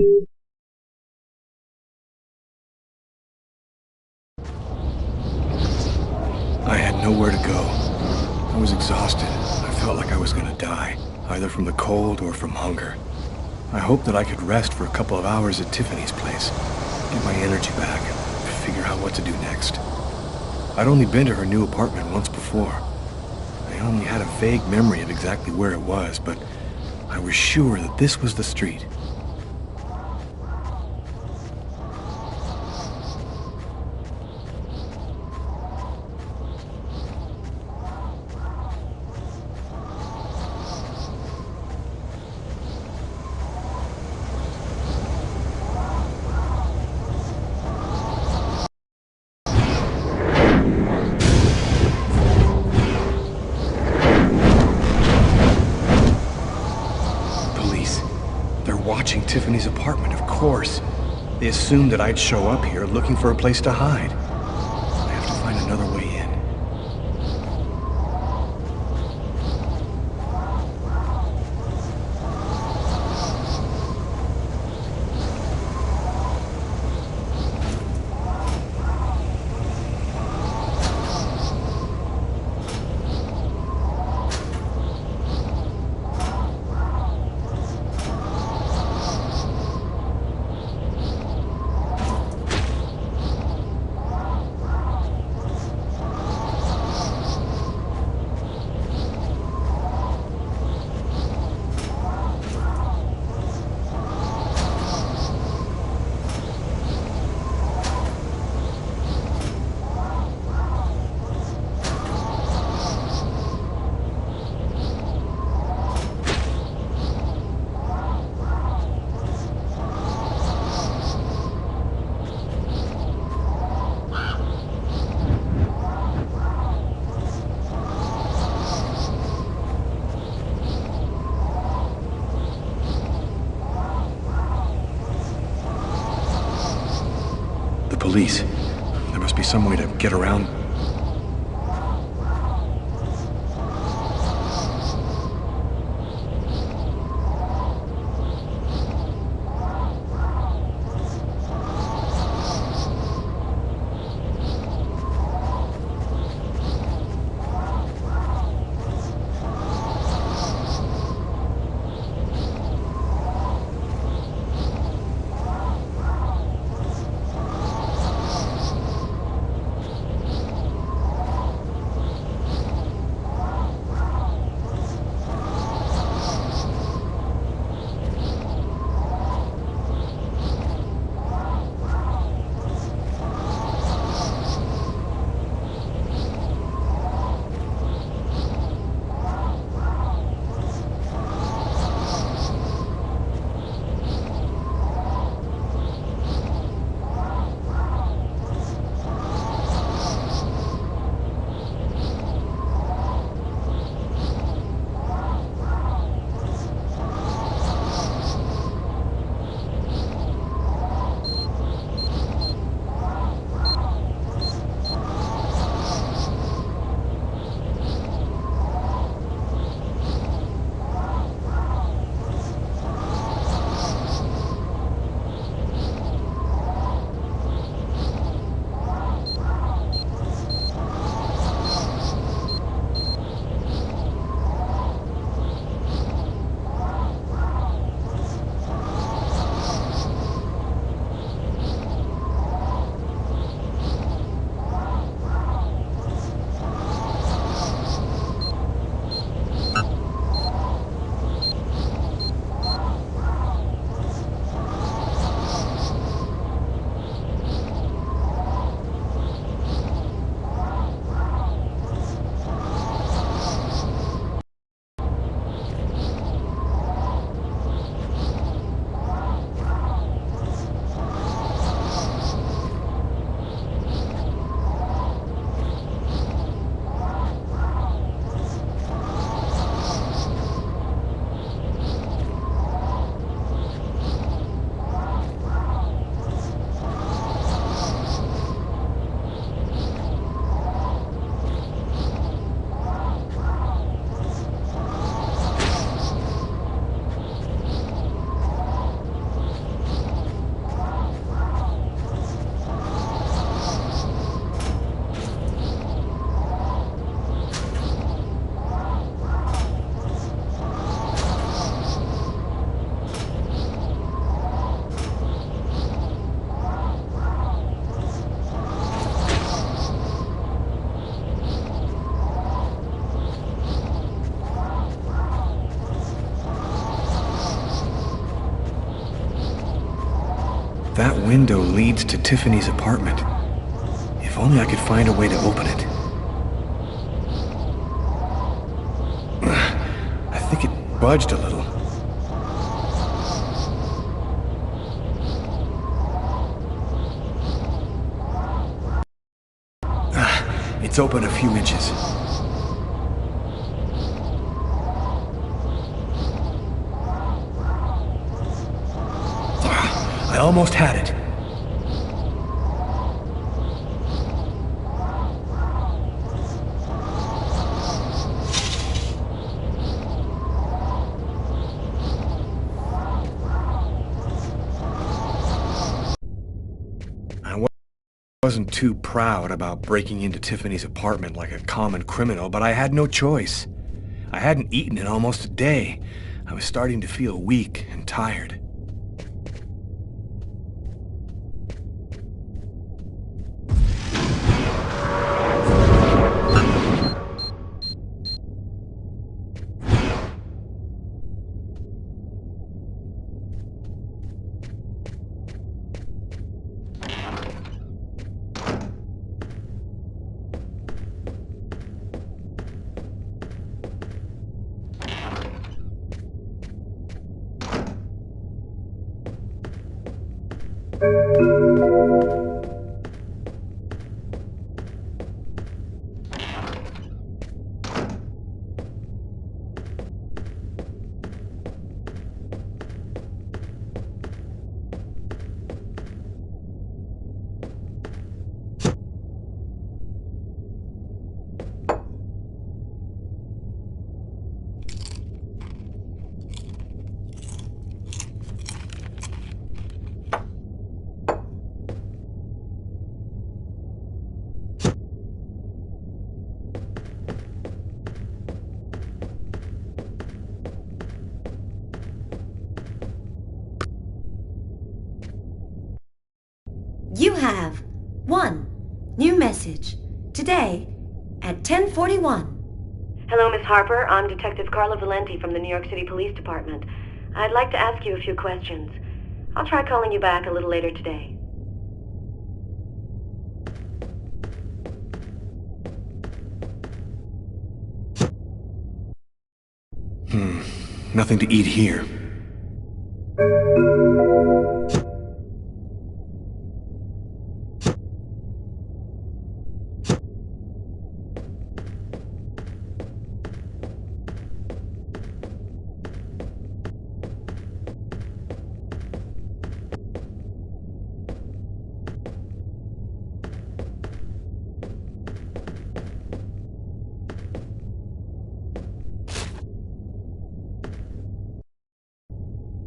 I had nowhere to go. I was exhausted. I felt like I was gonna die, either from the cold or from hunger. I hoped that I could rest for a couple of hours at Tiffany's place, get my energy back, figure out what to do next. I'd only been to her new apartment once before. I only had a vague memory of exactly where it was, but I was sure that this was the street. Watching Tiffany's apartment, of course. They assumed that I'd show up here looking for a place to hide. I have to find another way in. Police. There must be some way to get around. That window leads to Tiffany's apartment. If only I could find a way to open it. I think it budged a little. It's open a few inches. I almost had it. I wasn't too proud about breaking into Tiffany's apartment like a common criminal, but I had no choice. I hadn't eaten in almost a day. I was starting to feel weak and tired. You have one new message today at 10:41. Hello, Miss Harper. I'm Detective Carla Valenti from the New York City Police Department. I'd like to ask you a few questions. I'll try calling you back a little later today. Nothing to eat here.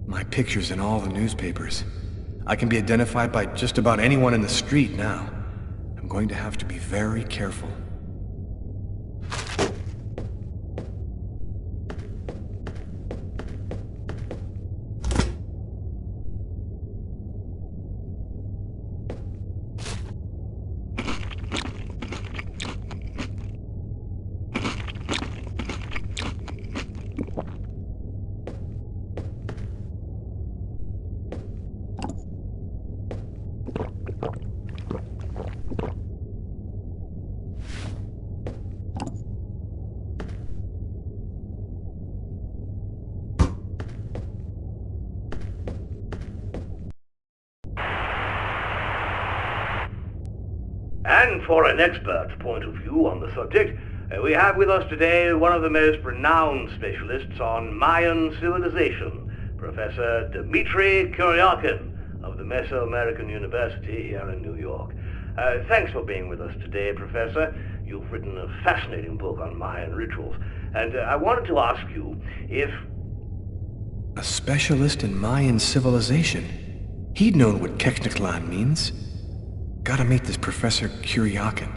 My picture's in all the newspapers. I can be identified by just about anyone in the street now. I'm going to have to be very careful. And for an expert's point of view on the subject, we have with us today one of the most renowned specialists on Mayan civilization, Professor Dmitry Kuryakin of the Mesoamerican University here in New York. Thanks for being with us today, Professor. You've written a fascinating book on Mayan rituals, and I wanted to ask you if... A specialist in Mayan civilization? He'd known what Keknaklan means. Gotta meet this Professor Kuryakin.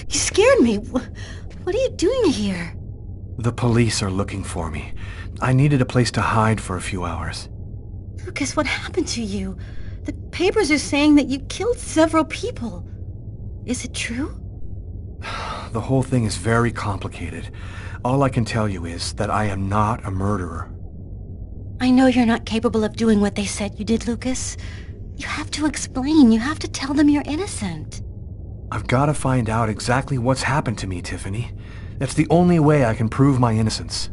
You scared me. What are you doing here? The police are looking for me. I needed a place to hide for a few hours. Lucas, what happened to you? The papers are saying that you killed several people. Is it true? The whole thing is very complicated. All I can tell you is that I am not a murderer. I know you're not capable of doing what they said you did, Lucas. You have to explain. You have to tell them you're innocent. I've got to find out exactly what's happened to me, Tiffany. That's the only way I can prove my innocence.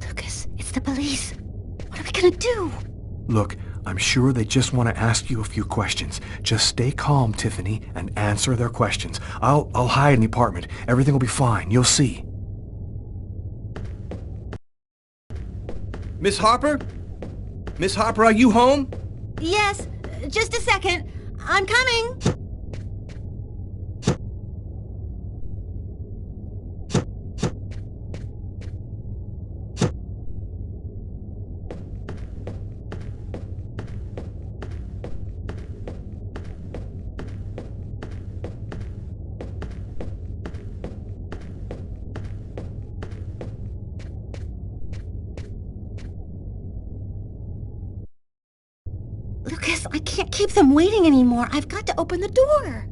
Lucas, it's the police. What are we gonna do? Look, I'm sure they just want to ask you a few questions. Just stay calm, Tiffany, and answer their questions. I'll hide in the apartment. Everything will be fine. You'll see. Miss Harper? Miss Harper, are you home? Yes, just a second. I'm coming. Lucas, I can't keep them waiting anymore. I've got to open the door.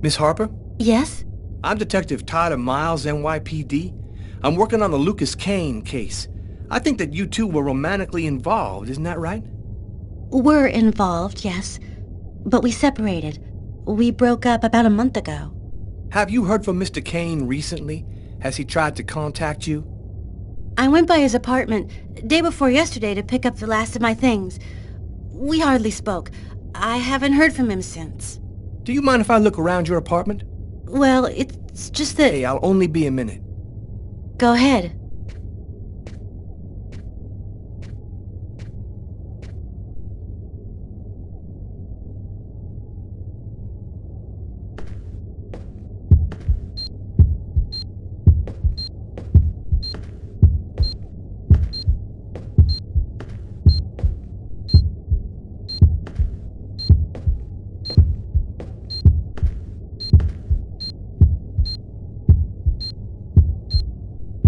Miss Harper? Yes? I'm Detective Tyler Miles, NYPD. I'm working on the Lucas Kane case. I think that you two were romantically involved, isn't that right? We're involved, yes. But we separated. We broke up about a month ago. Have you heard from Mr. Kane recently? Has he tried to contact you? I went by his apartment day before yesterday to pick up the last of my things. We hardly spoke. I haven't heard from him since. Do you mind if I look around your apartment? Well, it's just that... Hey, I'll only be a minute. Go ahead.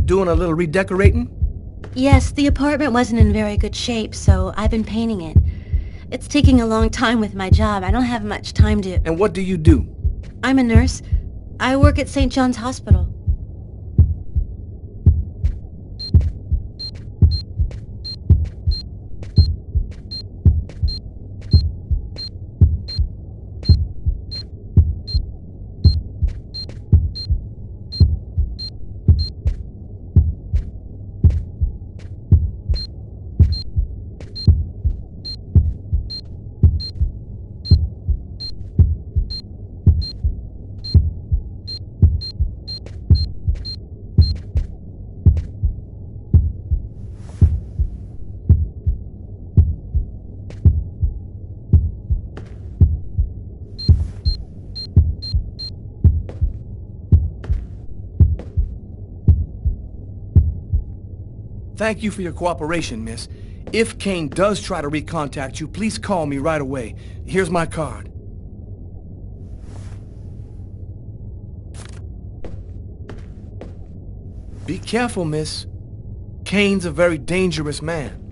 Doing a little redecorating? Yes, the apartment wasn't in very good shape, so I've been painting it. It's taking a long time with my job. I don't have much time to... And what do you do? I'm a nurse. I work at St. John's Hospital. Thank you for your cooperation, miss. If Kane does try to recontact you, please call me right away. Here's my card. Be careful, miss. Kane's a very dangerous man.